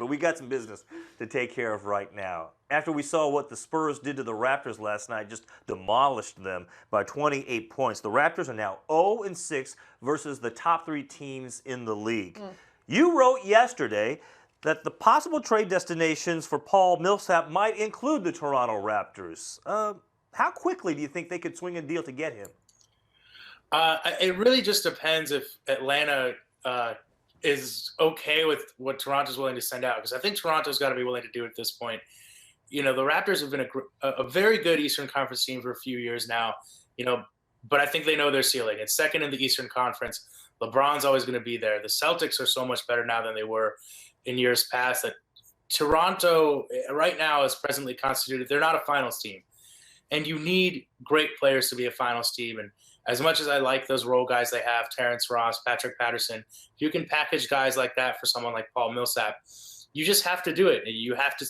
but we got some business to take care of right now. After we saw what the Spurs did to the Raptors last night, just demolished them by 28 points. The Raptors are now 0-6 versus the top 3 teams in the league. You wrote yesterday that the possible trade destinations for Paul Millsap might include the Toronto Raptors. How quickly do you think they could swing a deal to get him? It really just depends if Atlanta is okay with what Toronto's willing to send out, because I think Toronto's got to be willing to do it at this point. You know, the Raptors have been a very good Eastern Conference team for a few years now, but I think they know their ceiling. It's second in the Eastern Conference. LeBron's always going to be there. The Celtics are so much better now than they were in years past. That Toronto right now is presently constituted. They're not a finals team. And you need great players to be a finals team. And as much as I like those role guys they have, Terrence Ross, Patrick Patterson, if you can package guys like that for someone like Paul Millsap, you just have to do it. You have to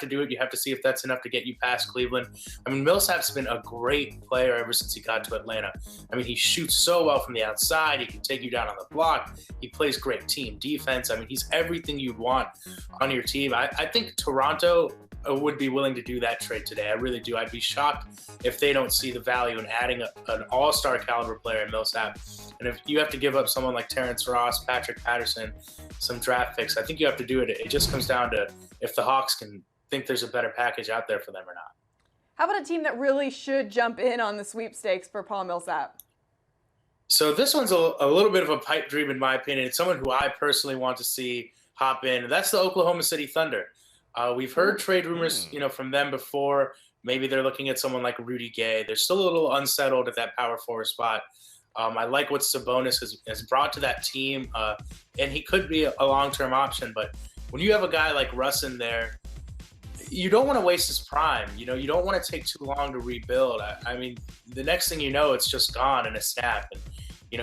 do it. You have to see if that's enough to get you past Cleveland. I mean, Millsap's been a great player ever since he got to Atlanta. I mean, he shoots so well from the outside. He can take you down on the block. He plays great team defense. I mean, he's everything you'd want on your team. I think Toronto would be willing to do that trade today. I really do. I'd be shocked if they don't see the value in adding an all-star caliber player in Millsap. And if you have to give up someone like Terrence Ross, Patrick Patterson, some draft picks, I think you have to do it. It just comes down to if the Hawks can think there's a better package out there for them or not. How about a team that really should jump in on the sweepstakes for Paul Millsap? So this one's a little bit of a pipe dream, in my opinion. It's someone who I personally want to see hop in, and that's the Oklahoma City Thunder. We've heard trade rumors, from them before. Maybe they're looking at someone like Rudy Gay. They're still a little unsettled at that power forward spot. I like what Sabonis has brought to that team, and he could be a long-term option. But when you have a guy like Russ in there, you don't want to waste his prime. You don't want to take too long to rebuild. I mean, the next thing you know, it's just gone in a snap. And,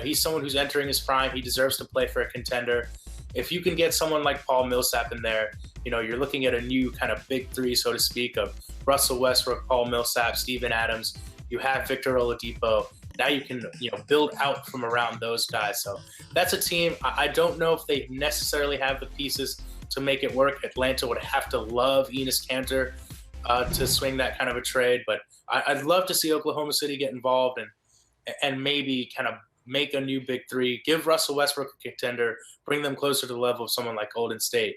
he's someone who's entering his prime. He deserves to play for a contender. If you can get someone like Paul Millsap in there, you're looking at a new kind of big three, so to speak, of Russell Westbrook, Paul Millsap, Steven Adams. You have Victor Oladipo. Now you can, build out from around those guys. So that's a team. I don't know if they necessarily have the pieces to make it work. Atlanta would have to love Enes Kanter to swing that kind of a trade. But I'd love to see Oklahoma City get involved and maybe kind of make a new big three, give Russell Westbrook a contender, bring them closer to the level of someone like Golden State.